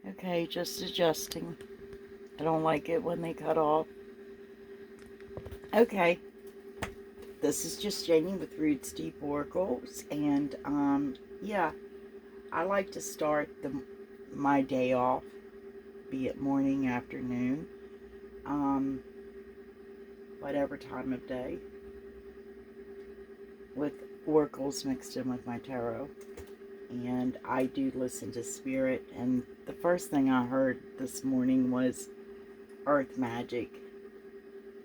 Okay, just adjusting. I don't like it when they cut off. Okay, this is just Janie with Roots Deep Oracles, and yeah, I like to start my day off, be it morning, afternoon, um, whatever time of day, with oracles mixed in with my tarot. And I do listen to spirit, and the first thing I heard this morning was Earth Magic,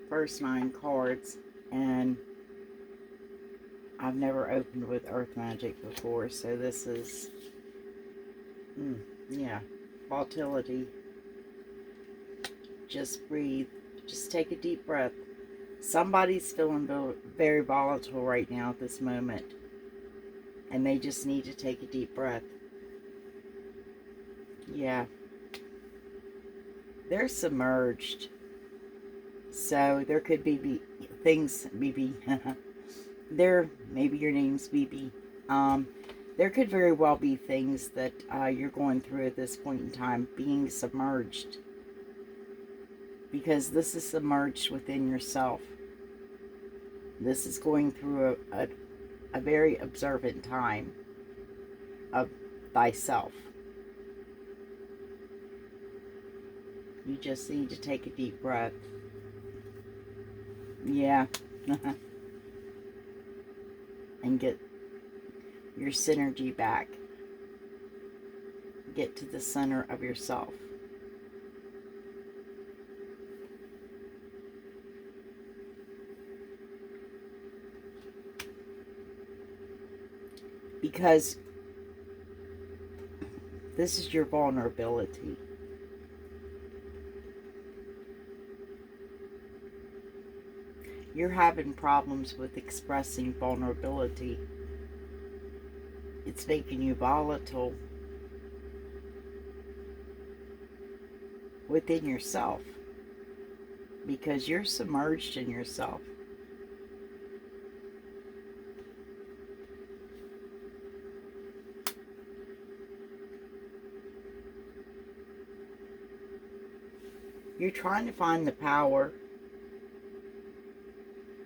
first 9 cards, and I've never opened with Earth Magic before, so this is, yeah, volatility. Just breathe. Just take a deep breath. Somebody's feeling very volatile right now at this moment, and they just need to take a deep breath. Yeah, they're submerged. So there could be things, maybe, maybe your name's BB. Um, there could very well be things that you're going through at this point in time, being submerged. Because this is submerged within yourself. This is going through a very observant time of thyself. You just need to take a deep breath. Yeah. And get your synergy back. Get to the center of yourself. Because this is your vulnerability. You're having problems with expressing vulnerability. It's making you volatile within yourself because you're submerged in yourself. You're trying to find the power.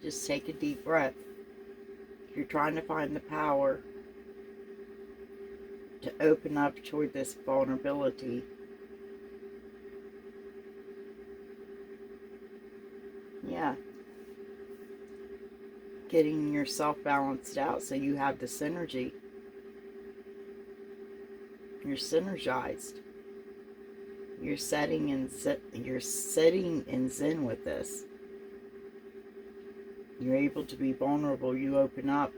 Just take a deep breath. You're trying to find the power to open up toward this vulnerability. Yeah. Getting yourself balanced out so you have the synergy. You're synergized. You're setting in zen with this. You're able to be vulnerable. You open up.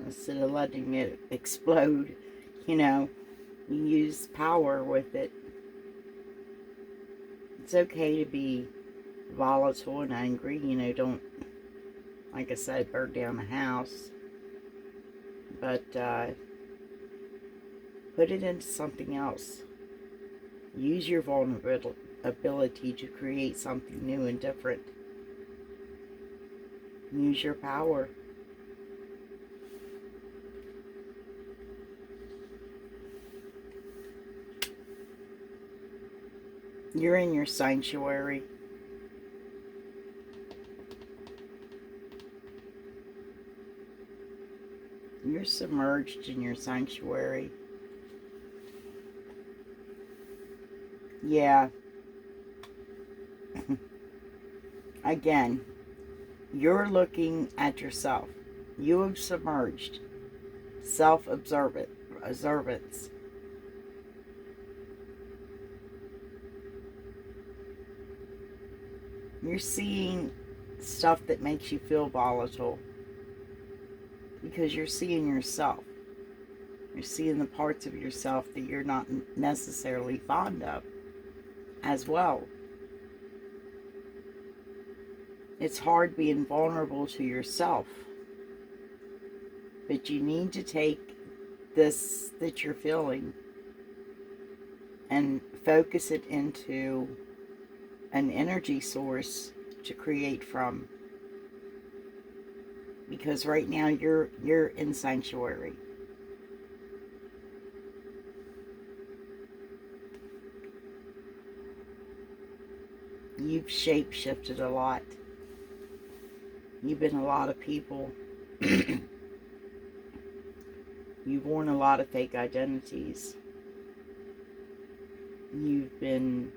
Instead of letting it explode, you use power with it. It's okay to be volatile and angry. Don't, like I said, burn down a house. But put it into something else. Use your vulnerability to create something new and different. Use your power. You're in your sanctuary. You're submerged in your sanctuary. Yeah. Again, you're looking at yourself. You have submerged. Self-observance. You're seeing stuff that makes you feel volatile because you're seeing yourself. You're seeing the parts of yourself that you're not necessarily fond of as well. It's hard being vulnerable to yourself, but you need to take this that you're feeling and focus it into an energy source to create from. because right now you're in sanctuary. You've shape-shifted a lot. You've been a lot of people. You've worn a lot of fake identities. You've been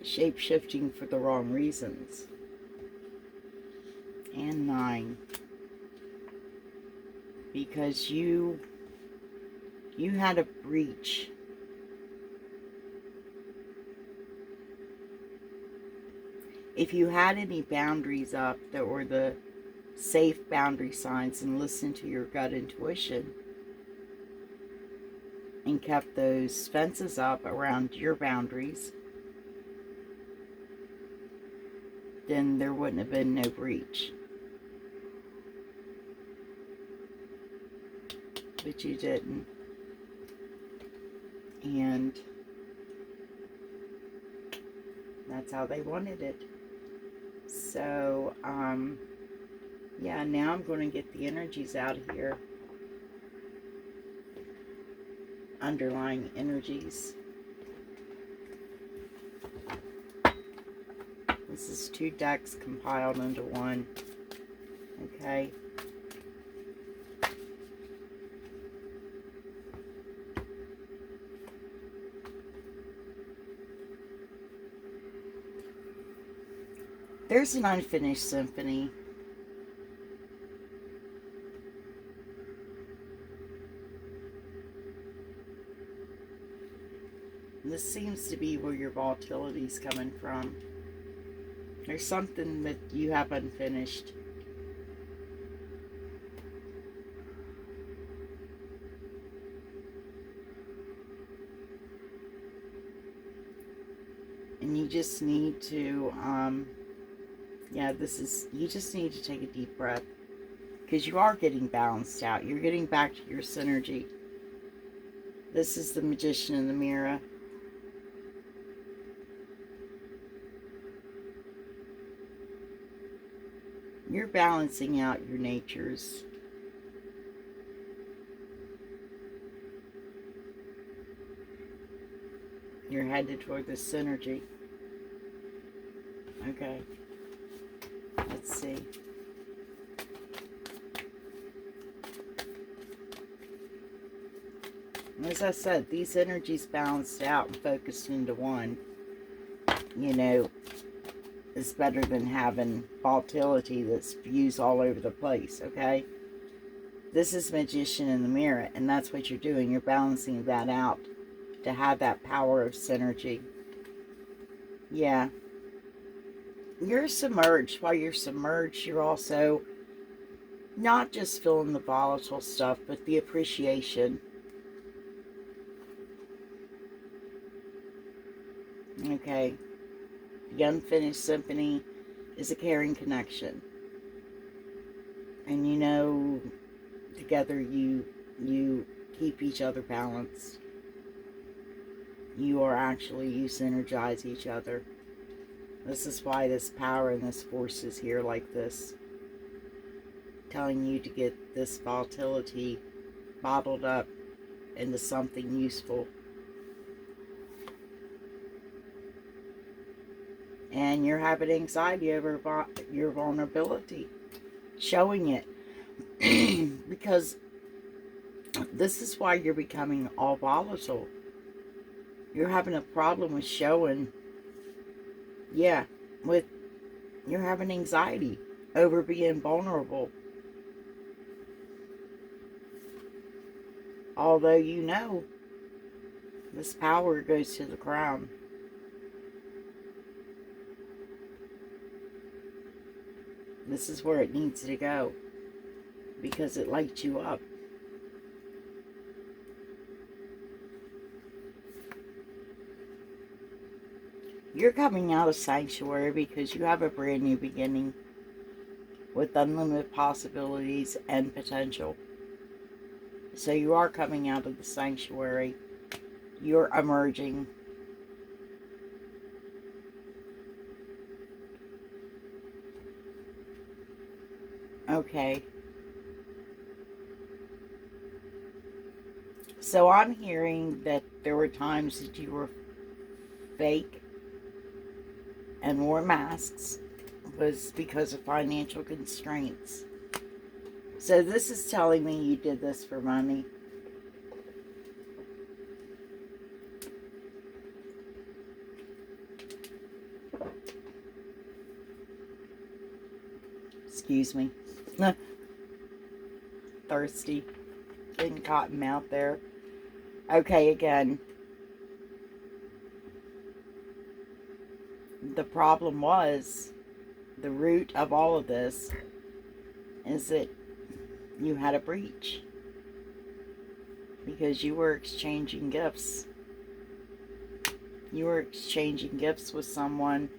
shape-shifting for the wrong reasons. And 9. Because you had a breach. If you had any boundaries up that were the safe boundary signs and listened to your gut intuition and kept those fences up around your boundaries, then there wouldn't have been no breach. But you didn't. And that's how they wanted it. So, yeah, now I'm going to get the energies out of here. Underlying energies. This is 2 decks compiled into one. Okay. There's an unfinished symphony. This seems to be where your volatility is coming from. There's something that you have unfinished. And you just need to, you just need to take a deep breath. Because you are getting balanced out. You're getting back to your synergy. This is the Magician in the Mirror. You're balancing out your natures. You're headed toward this synergy. Okay. Let's see. As I said, these energies balanced out and focused into one, you know, is better than having volatility that's views all over the place, okay? This is Magician in the Mirror, and that's what you're doing. You're balancing that out to have that power of synergy. Yeah. You're submerged. While you're submerged, you're also not just feeling the volatile stuff, but the appreciation. Okay. The unfinished symphony is a caring connection. And you know, together you keep each other balanced. You synergize each other. This is why this power and this force is here like this. Telling you to get this volatility bottled up into something useful. And you're having anxiety over your vulnerability. Showing it. Because this is why you're becoming all volatile. You're having a problem with showing. Yeah. You're having anxiety over being vulnerable. Although you know this power goes to the crown. This is where it needs to go. Because it lights you up. You're coming out of sanctuary because you have a brand new beginning with unlimited possibilities and potential. So you are coming out of the sanctuary. You're emerging. Okay. So I'm hearing that there were times that you were fake and wore masks was because of financial constraints. So this is telling me you did this for money. Excuse me. Thirsty. Getting cotton mouth there. Okay, again. The problem was, the root of all of this is that you had a breach. Because you were exchanging gifts. You were exchanging gifts with someone.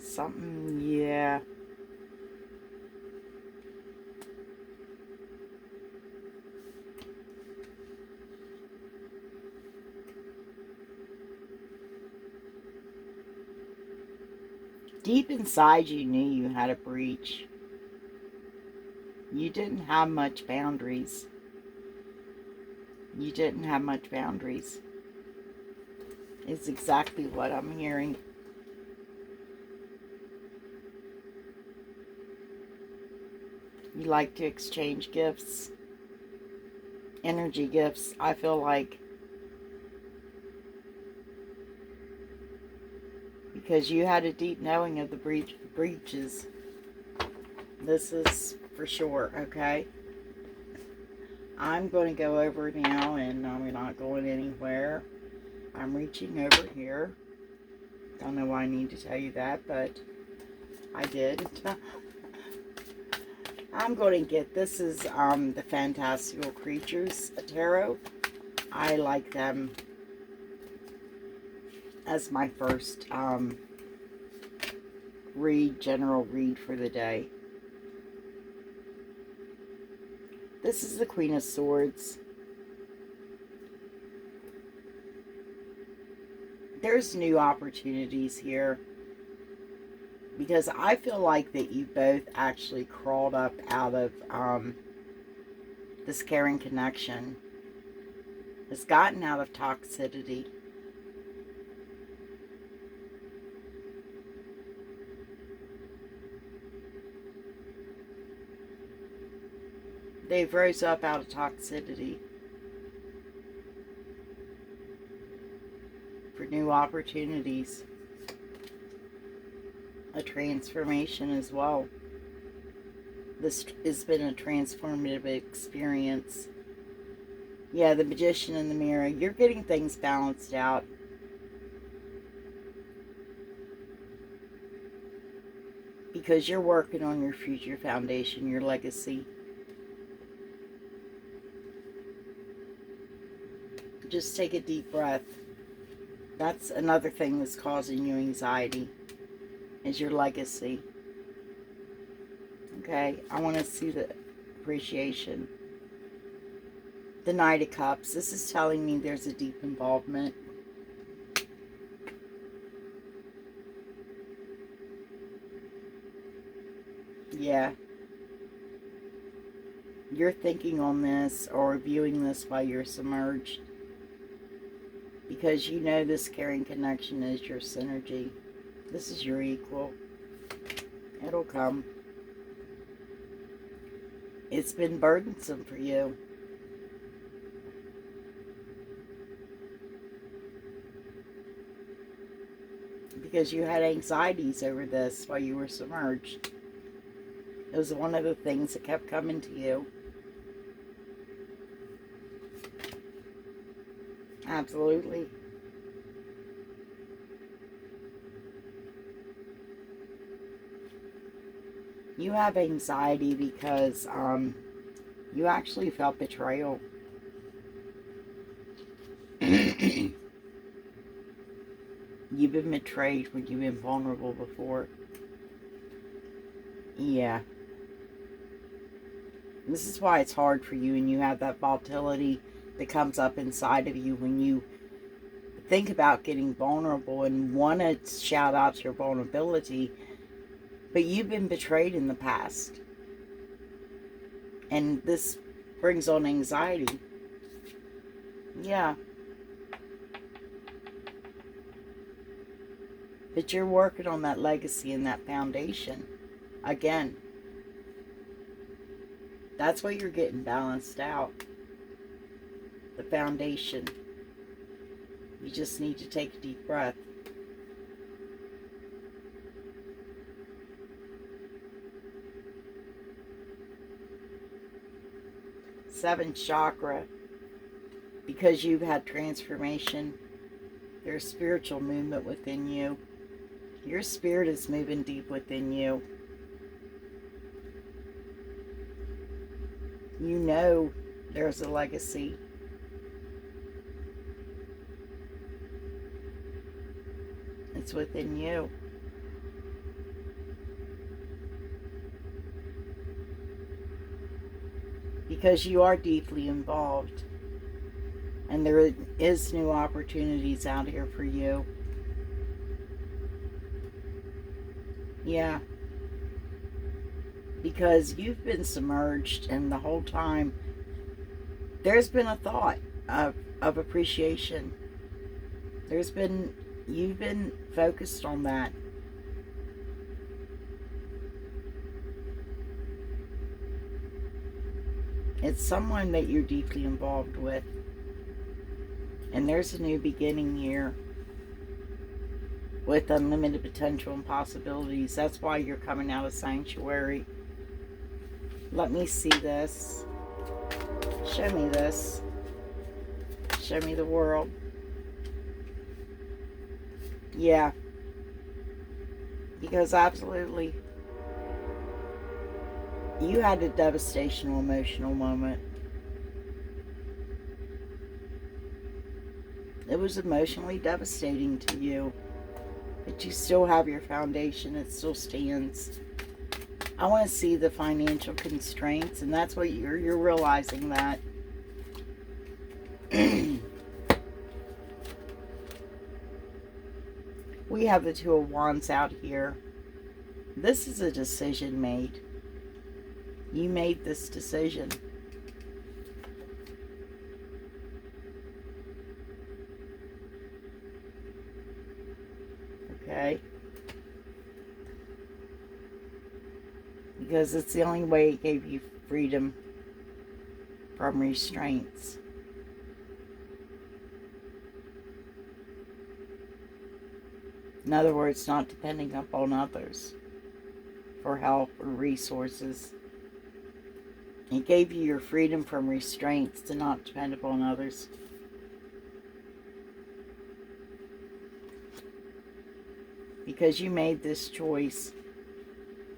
Something, yeah. Deep inside you knew you had a breach. You didn't have much boundaries. You didn't have much boundaries. It's exactly what I'm hearing. You like to exchange gifts. Energy gifts, I feel like. Because you had a deep knowing of the breaches. This is for sure, okay? I'm going to go over now, and I'm not going anywhere. I'm reaching over here. Don't know why I need to tell you that, but I did. I'm going to get, this is the Fantastical Creatures Tarot. I like them as my first general read for the day. This is the Queen of Swords. There's new opportunities here. Because I feel like that you both actually crawled up out of this caring connection. Has gotten out of toxicity. They've rose up out of toxicity for new opportunities. A transformation as well. This has been a transformative experience. Yeah, the Magician in the Mirror. You're getting things balanced out. Because you're working on your future foundation, your legacy. Just take a deep breath. That's another thing that's causing you anxiety, is your legacy. Okay, I want to see the appreciation. The Knight of Cups. This is telling me there's a deep involvement. Yeah. You're thinking on this or viewing this while you're submerged. Because you know this caring connection is your synergy. This is your equal. It'll come. It's been burdensome for you. Because you had anxieties over this while you were submerged. It was one of the things that kept coming to you. Absolutely. You have anxiety because you actually felt betrayal. You've been betrayed when you've been vulnerable before. Yeah. This is why it's hard for you, and you have that volatility that comes up inside of you when you think about getting vulnerable and want to shout out your vulnerability, but you've been betrayed in the past. And this brings on anxiety. Yeah. But you're working on that legacy and that foundation. Again, that's what you're getting balanced out. The foundation. You just need to take a deep breath. Seventh chakra. Because you've had transformation, there's spiritual movement within you. Your spirit is moving deep within you. You know there's a legacy. It's within you. Because you are deeply involved. And there is new opportunities out here for you. Yeah. Because you've been submerged, and the whole time there's been a thought of appreciation. You've been focused on that. It's someone that you're deeply involved with. And there's a new beginning here with unlimited potential and possibilities. That's why you're coming out of sanctuary. Let me see this. Show me this. Show me the world. Yeah. Because absolutely, you had a devastational emotional moment. It was emotionally devastating to you. But you still have your foundation. It still stands. I want to see the financial constraints, and that's what you're realizing that. We have the Two of Wands out here. This is a decision made. You made this decision. Okay? Because it's the only way it gave you freedom from restraints. In other words, not depending upon others for help or resources. It gave you your freedom from restraints to not depend upon others. Because you made this choice.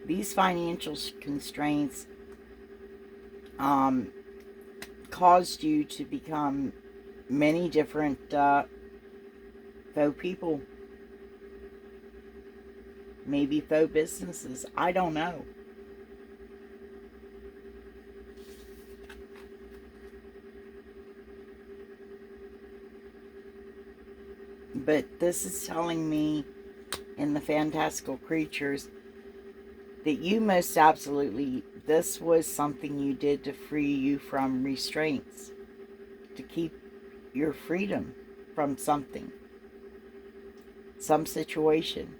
These financial constraints caused you to become many different faux people. Maybe faux businesses. I don't know. But this is telling me in the fantastical creatures that you most absolutely, this was something you did to free you from restraints, to keep your freedom from something, some situation.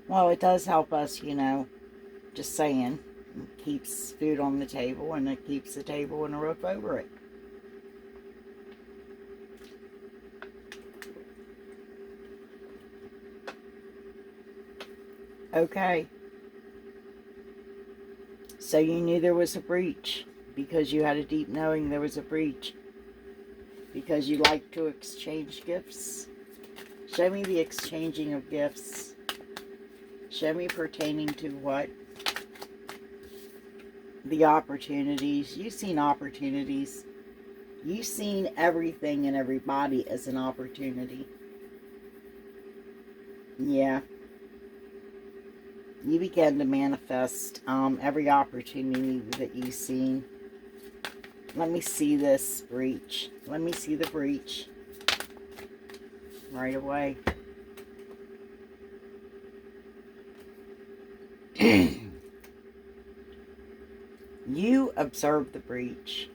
Well, it does help us, you know, just saying. It keeps food on the table, and it keeps the table and a roof over it. Okay. So you knew there was a breach because you had a deep knowing there was a breach. Because you like to exchange gifts. Show me the exchanging of gifts. Show me pertaining to what? The opportunities. You've seen opportunities. You've seen everything and everybody as an opportunity. Yeah. You began to manifest every opportunity that you see. Let me see this breach. Let me see the breach right away. You observe the breach.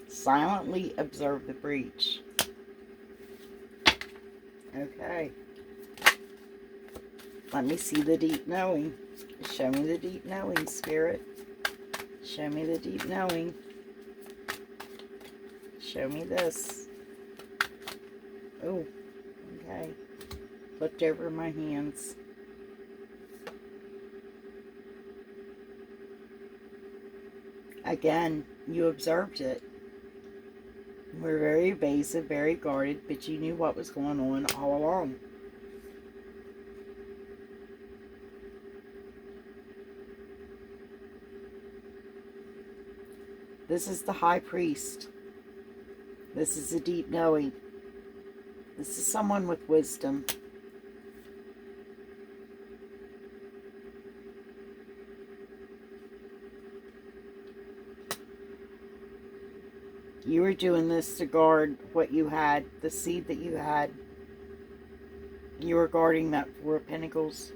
Silently observe the breach. Okay. Let me see the deep knowing. Show me the deep knowing, Spirit. Show me the deep knowing. Show me this. Oh, okay. Flipped over my hands. Again, you observed it. You were very evasive, very guarded, but you knew what was going on all along. This is the high priest. This is a deep knowing. This is someone with wisdom. You were doing this to guard what you had, the seed that you had. You were guarding that Four of Pentacles.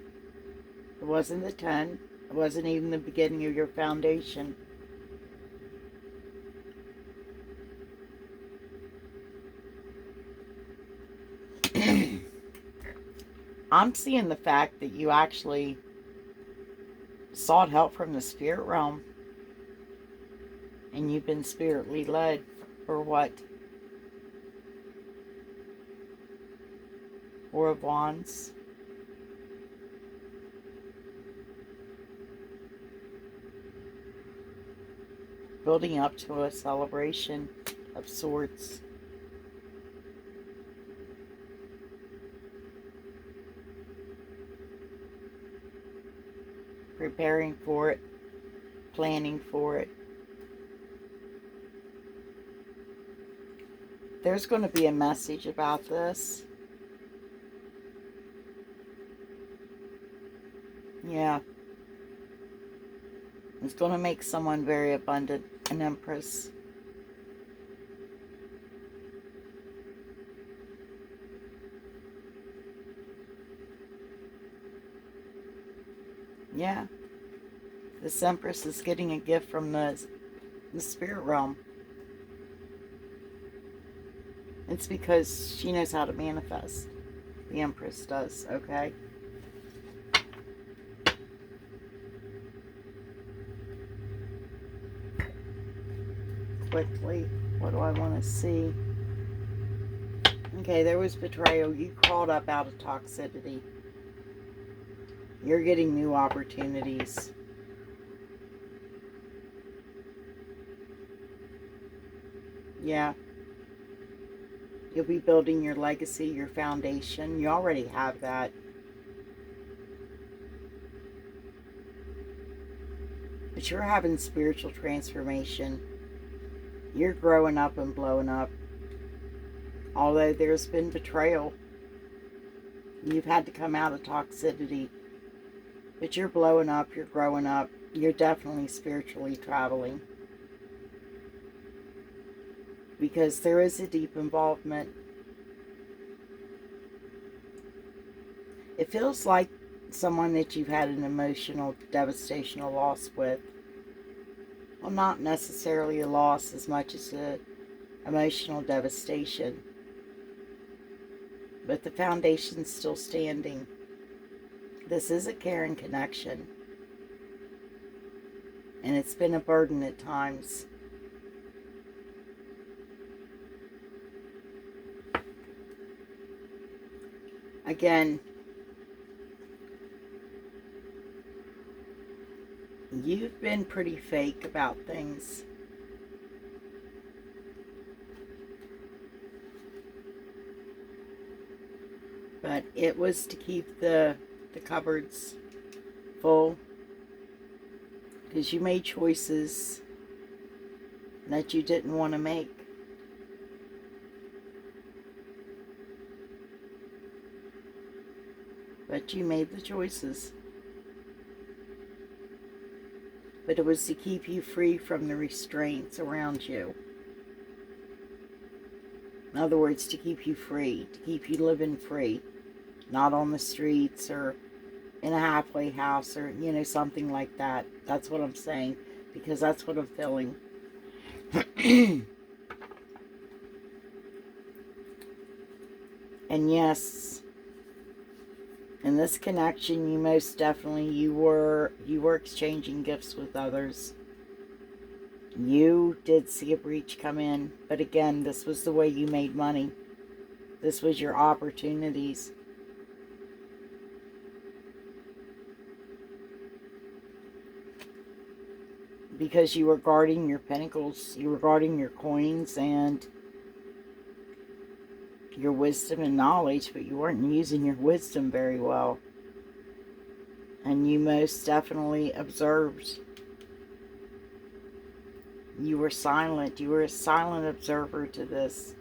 It wasn't the 10. It wasn't even the beginning of your foundation. I'm seeing the fact that you actually sought help from the spirit realm. And you've been spiritually led for what? Four of Wands. Building up to a celebration of sorts. Preparing for it. Planning for it. There's going to be a message about this. Yeah. It's going to make someone very abundant. An Empress. Yeah. This Empress is getting a gift from the spirit realm. It's because she knows how to manifest. The Empress does, okay? Quickly, what do I want to see? Okay, there was betrayal. You crawled up out of toxicity. You're getting new opportunities. Yeah. You'll be building your legacy, your foundation. You already have that. But you're having spiritual transformation. You're growing up and blowing up. Although there's been betrayal. You've had to come out of toxicity. But you're blowing up, you're growing up. You're definitely spiritually traveling. Because there is a deep involvement. It feels like someone that you've had an emotional, devastational loss with. Well, not necessarily a loss as much as an emotional devastation. But the foundation's still standing. This is a caring connection. And it's been a burden at times. Again, you've been pretty fake about things. But it was to keep the cupboards full. Because you made choices that you didn't want to make. But you made the choices. But it was to keep you free from the restraints around you. In other words, to keep you free, to keep you living free, not on the streets or in a halfway house or, something like that. That's what I'm saying, because that's what I'm feeling. And yes, in this connection, you most definitely, you were exchanging gifts with others. You did see a breach come in, but again, this was the way you made money. This was your opportunities. Because you were guarding your pentacles, you were guarding your coins and your wisdom and knowledge, but you weren't using your wisdom very well. And you most definitely observed. You were silent. You were a silent observer to this.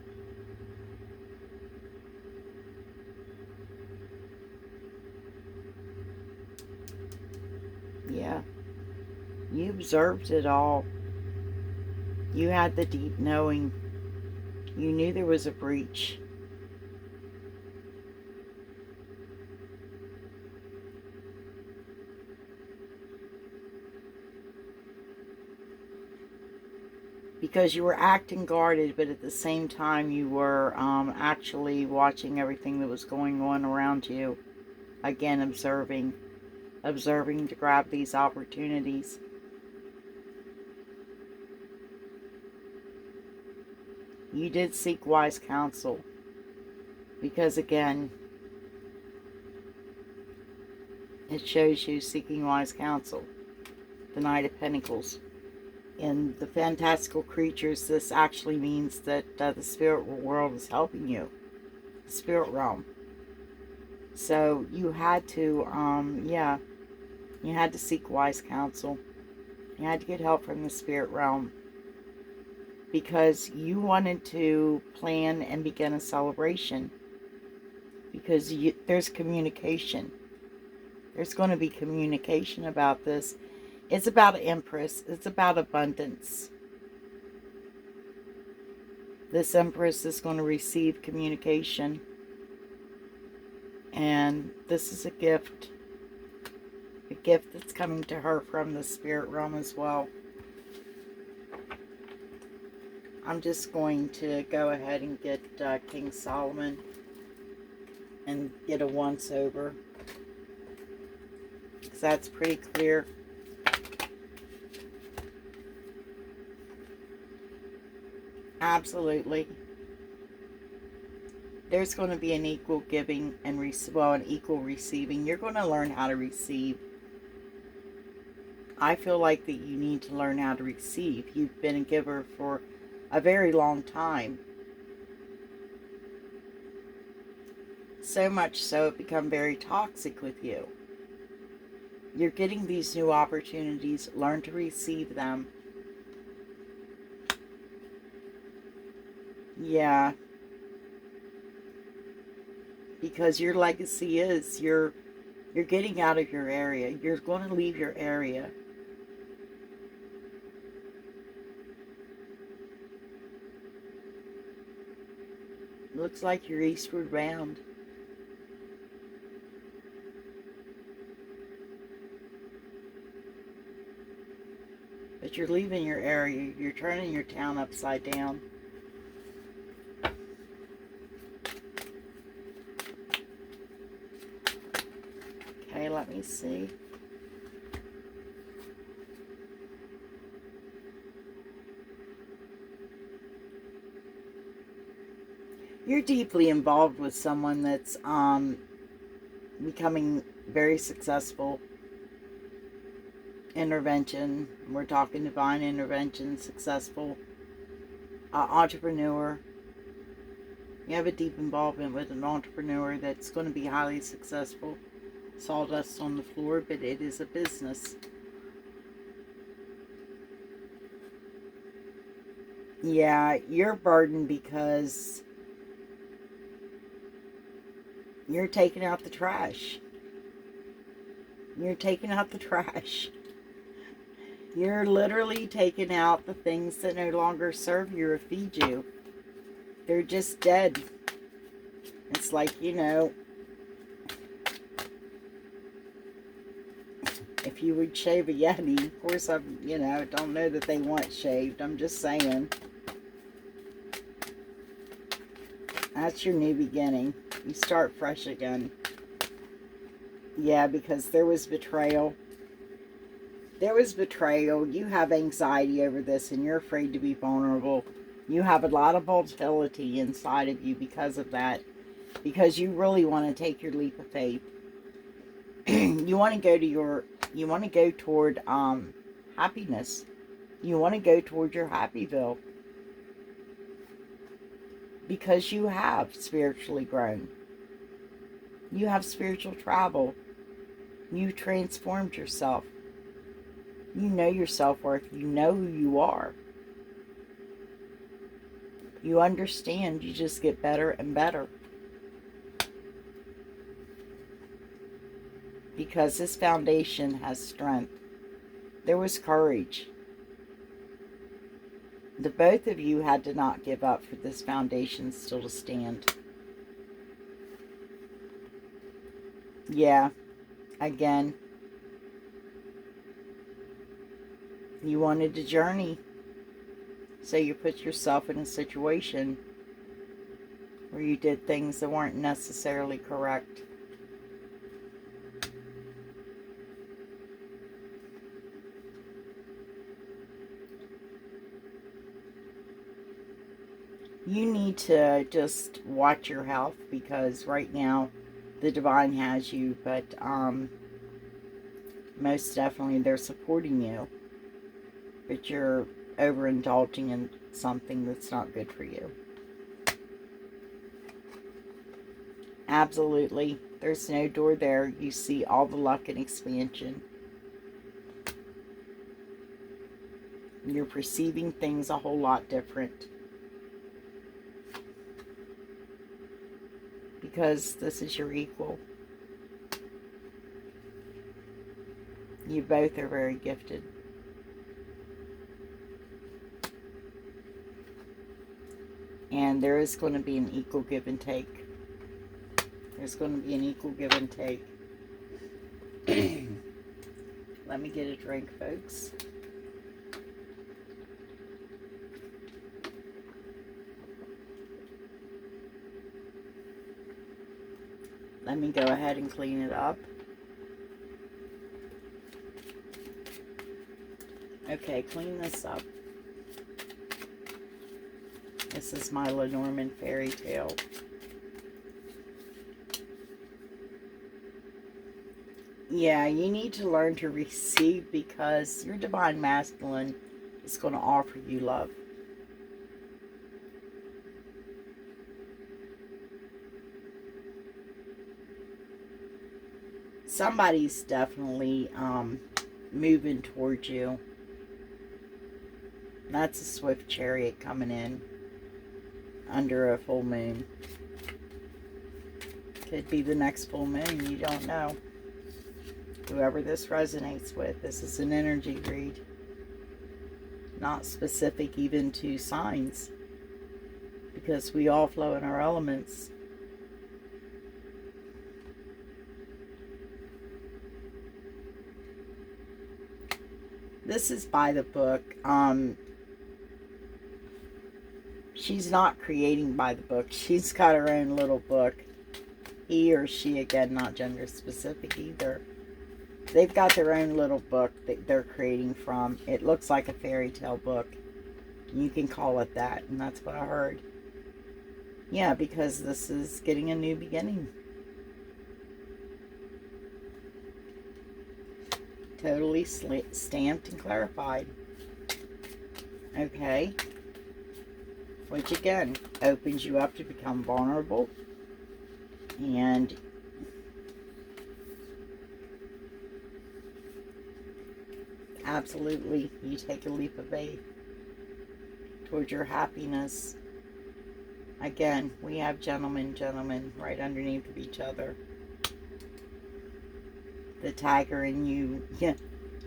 Yeah. You observed it all. You had the deep knowing. You knew there was a breach. Because you were acting guarded, but at the same time you were actually watching everything that was going on around you. Again, observing to grab these opportunities. You did seek wise counsel, because again, it shows you seeking wise counsel. The Knight of Pentacles. In the fantastical creatures, this actually means that the spirit world is helping you. The spirit realm. So you had to, you had to seek wise counsel. You had to get help from the spirit realm. Because you wanted to plan and begin a celebration. Because there's communication. There's going to be communication about this. It's about Empress. It's about abundance. This Empress is going to receive communication. And this is a gift. A gift that's coming to her from the spirit realm as well. I'm just going to go ahead and get King Solomon and get a once over. Because that's pretty clear. Absolutely. There's going to be an equal giving and an equal receiving. You're going to learn how to receive. I feel like that you need to learn how to receive. You've been a giver for a very long time. So much so it become very toxic with you. You're getting these new opportunities. Learn to receive them. Yeah. Because your legacy is you're getting out of your area. You're going to leave your area. Looks like you're eastward bound. But you're leaving your area. You're turning your town upside down. Okay, let me see. You're deeply involved with someone that's becoming very successful. Intervention. We're talking divine intervention, successful entrepreneur. You have a deep involvement with an entrepreneur that's going to be highly successful. Sawdust on the floor, but it is a business. Yeah, you're burdened because you're taking out the trash. You're taking out the trash. You're literally taking out the things that no longer serve you or feed you. They're just dead. It's like, if you would shave a Yeti, of course I, don't know that they want shaved. I'm just saying. That's your new beginning. You start fresh again. Yeah, because there was betrayal. There was betrayal. You have anxiety over this and you're afraid to be vulnerable. You have a lot of volatility inside of you because of that. Because you really want to take your leap of faith. You want to go toward happiness. You want to go toward your Happyville. Because you have spiritually grown. You have spiritual travel. You transformed yourself. You know your self-worth. You know who you are. You understand. You just get better and better. Because this foundation has strength. There was courage. The both of you had to not give up for this foundation still to stand. Yeah. Again. You wanted to journey. So you put yourself in a situation where you did things that weren't necessarily correct. You need to just watch your health because right now the divine has you, but most definitely they're supporting you. But you're overindulging in something that's not good for you. Absolutely. There's no door there. You see all the luck and expansion. You're perceiving things a whole lot different. Because this is your equal. You both are very gifted. And there is going to be an equal give and take. There's going to be an equal give and take. Let me get a drink, folks. Let me go ahead and clean it up. Okay, clean this up. This is my Lenormand fairy tale. Yeah, you need to learn to receive because your divine masculine is going to offer you love. Somebody's definitely moving towards you. That's a swift chariot coming in under a full moon. Could be the next full moon, you don't know. Whoever this resonates with, this is an energy read. Not specific even to signs. Because we all flow in our elements. This is by the book. She's not creating by the book. She's got her own little book. He or she, again, not gender specific either. They've got their own little book that they're creating from. It looks like a fairy tale book. You can call it that, and that's what I heard. Yeah, because this is getting a new beginning. Totally stamped and clarified. Okay. Which again, opens you up to become vulnerable. And absolutely, you take a leap of faith towards your happiness. Again, we have gentlemen right underneath of each other. the tagger in you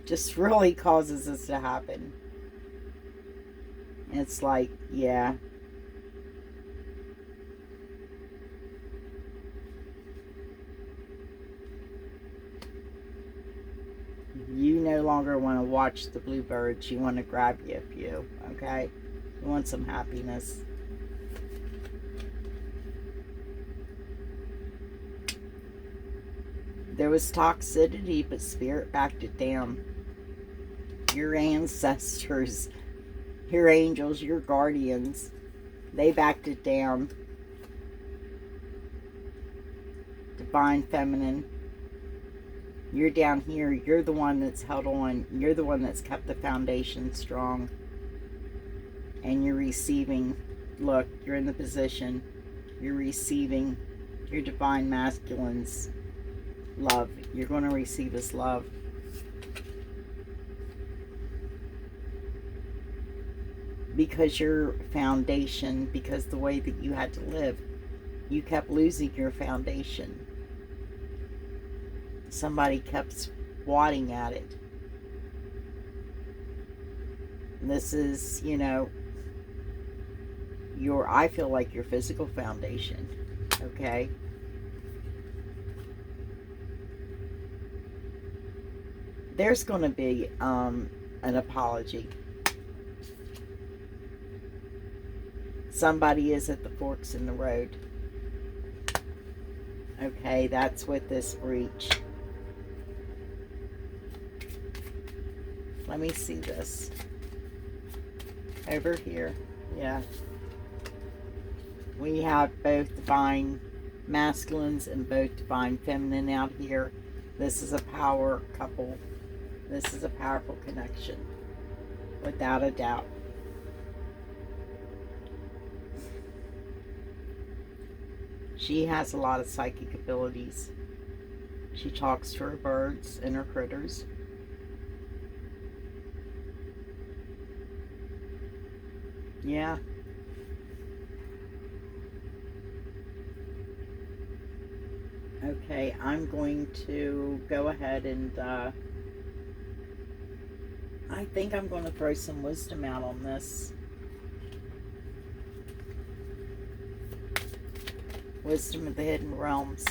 just really causes this to happen. And it's like, yeah. You no longer want to watch the bluebirds. You want to grab you a few, okay? You want some happiness. There was toxicity, but Spirit backed it down. Your ancestors, your angels, your guardians, they backed it down. Divine Feminine, you're down here. You're the one that's held on. You're the one that's kept the foundation strong. And you're receiving. Look, you're in the position. You're receiving your Divine Masculine's love. You're going to receive his love. Because your foundation, because the way that you had to live, you kept losing your foundation. Somebody kept swatting at it. This is, you know, I feel like your physical foundation. Okay? There's going to be an apology. Somebody is at the forks in the road. Okay, that's with this breach. Let me see this. Over here. Yeah. We have both Divine Masculines and both Divine Feminine out here. This is a power couple. This is a powerful connection. Without a doubt. She has a lot of psychic abilities. She talks to her birds and her critters. Yeah. Okay, I'm going to go ahead and I think I'm going to throw some wisdom out on this. Wisdom of the Hidden Realms.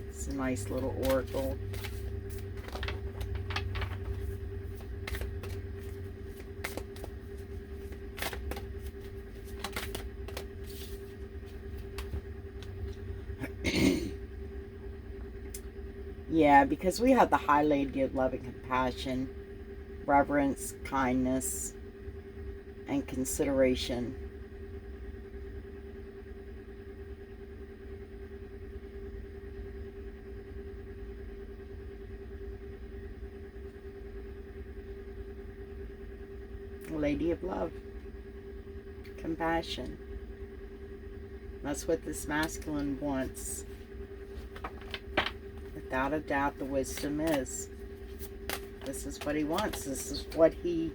It's a nice little oracle. Yeah, because we have the High Lady of Love and Compassion, reverence, kindness, and consideration. Lady of Love, compassion. That's what this masculine wants. Without a doubt, the wisdom is. This is what he wants. This is what he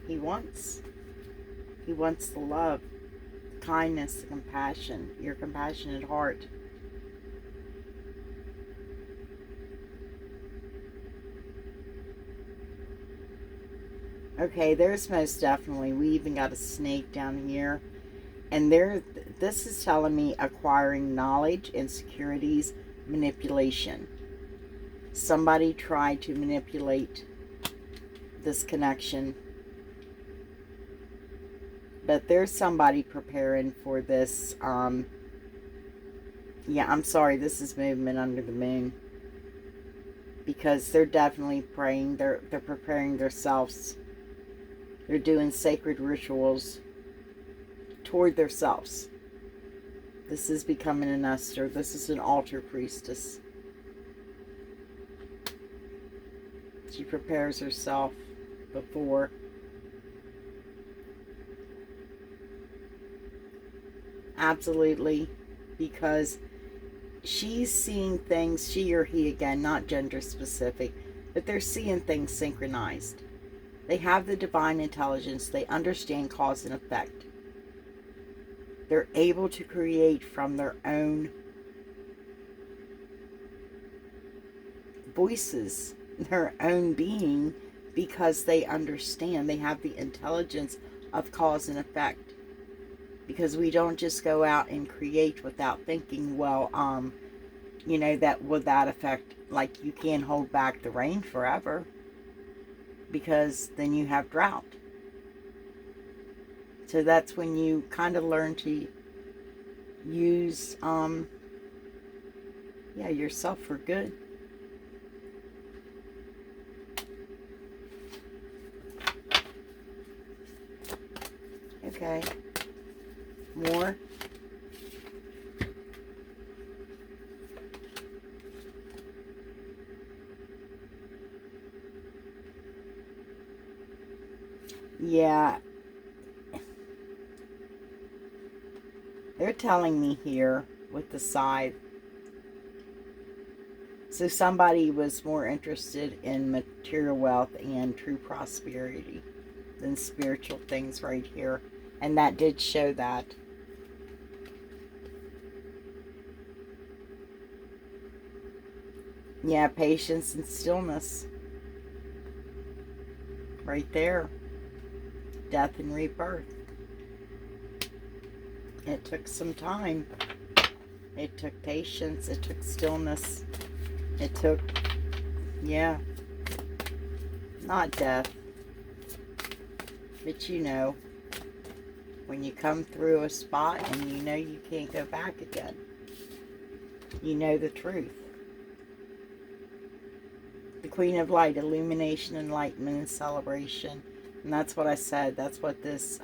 wants. He wants the love, the kindness, the compassion, your compassionate heart. Okay, there's most definitely. We even got a snake down here. And this is telling me acquiring knowledge, insecurities, manipulation. Somebody tried to manipulate this connection. But there's somebody preparing for this. Yeah, I'm sorry. This is movement under the moon. Because they're definitely praying. They're preparing themselves. They're doing sacred rituals toward themselves. This is becoming an Esther. This is an altar priestess. She prepares herself before. Absolutely. Because she's seeing things, she or he again, not gender specific, but they're seeing things synchronized. They have the divine intelligence. They understand cause and effect. They're able to create from their own voices their own being because they understand. They have the intelligence of cause and effect. Because we don't just go out and create without thinking, well, that would that affect, like you can't hold back the rain forever because then you have drought. So that's when you kind of learn to use yourself for good. Okay. More. Yeah. They're telling me here with the scythe. So somebody was more interested in material wealth and true prosperity than spiritual things right here. And that did show that. Yeah, patience and stillness. Right there. Death and rebirth. It took some time. It took patience. It took stillness. It took, not death. But when you come through a spot and you can't go back again. You know the truth. The Queen of Light, illumination, enlightenment, and celebration. And that's what I said. That's what this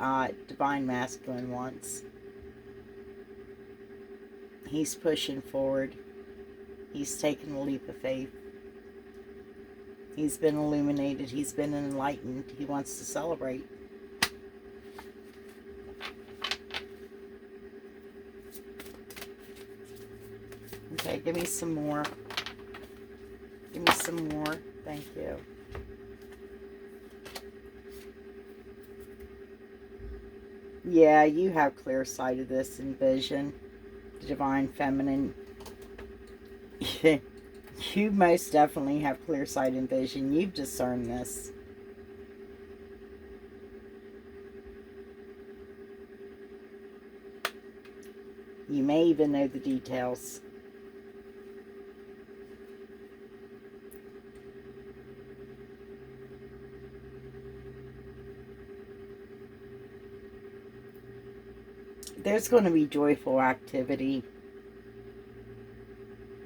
Divine Masculine wants. He's pushing forward. He's taken a leap of faith. He's been illuminated. He's been enlightened. He wants to celebrate. Okay, give me some more. Give me some more. Thank you. Yeah, you have clear sight of this and vision. The Divine Feminine. You most definitely have clear sight and vision. You've discerned this. You may even know the details. There's going to be joyful activity.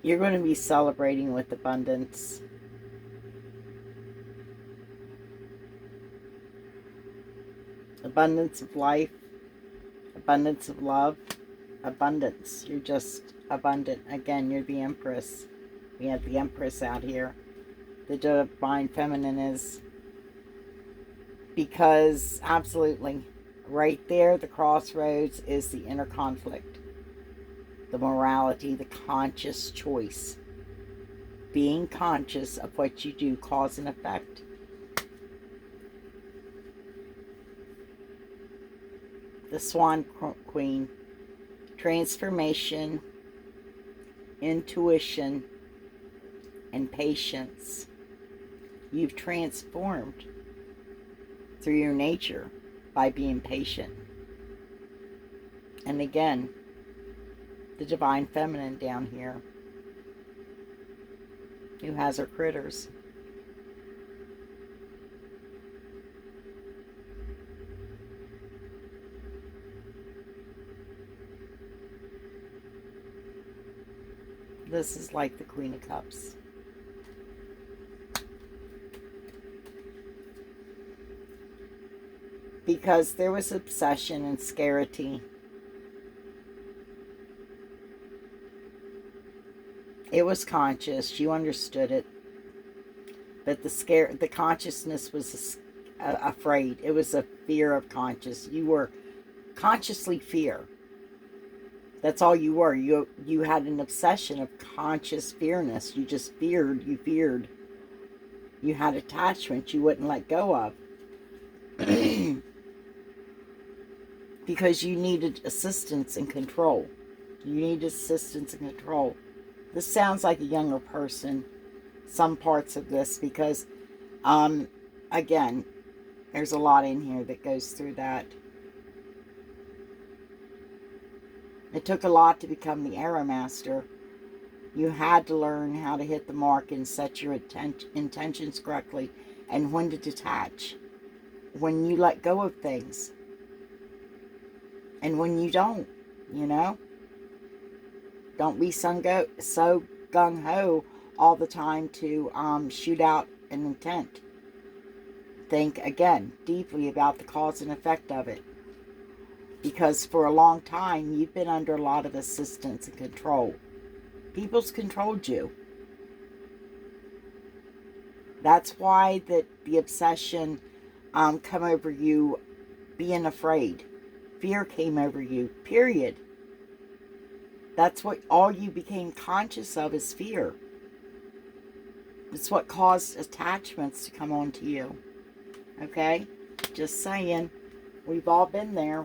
You're going to be celebrating with abundance. Abundance of life. Abundance of love. Abundance. You're just abundant. Again, you're the Empress. We have the Empress out here. The Divine Feminine is. Because, absolutely, right there, the crossroads is the inner conflict. The morality, the conscious choice. Being conscious of what you do, cause and effect. The Swan Queen. Transformation, intuition, and patience. You've transformed through your nature by being patient. And again, the Divine Feminine down here, who has her critters. This is like the Queen of Cups. Because there was obsession and scarcity. It was conscious. You understood it. But the consciousness was afraid. It was a fear of conscious. You were consciously fear. That's all you were. You had an obsession of conscious fearness. You just feared. You feared. You had attachment you wouldn't let go of. Because you needed assistance and control. You needed assistance and control. This sounds like a younger person. some parts of this because, again, there's a lot in here that goes through that. It took a lot to become the Arrow Master. You had to learn how to hit the mark and set your intentions correctly, and when to detach, when you let go of things, and when you don't, you know? Don't be so gung-ho all the time to shoot out an intent. Think, again, deeply about the cause and effect of it. Because for a long time, you've been under a lot of assistance and control. People's controlled you. That's why the obsession come over you, being afraid. Fear came over you, period. That's what all you became conscious of is fear. It's what caused attachments to come onto you. Okay? Just saying. We've all been there.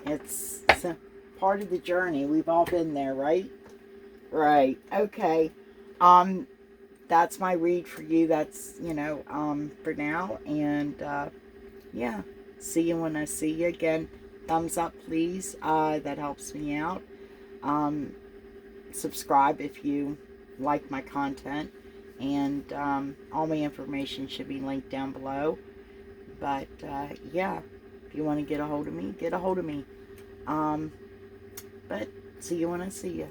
It's a part of the journey. We've all been there, right? Right. Okay. That's my read for you. That's, for now. And, yeah. See you when I see you again. Thumbs up, please. That helps me out. Subscribe if you like my content. And all my information should be linked down below. But, yeah. If you want to get a hold of me, get a hold of me. But see you when I see you.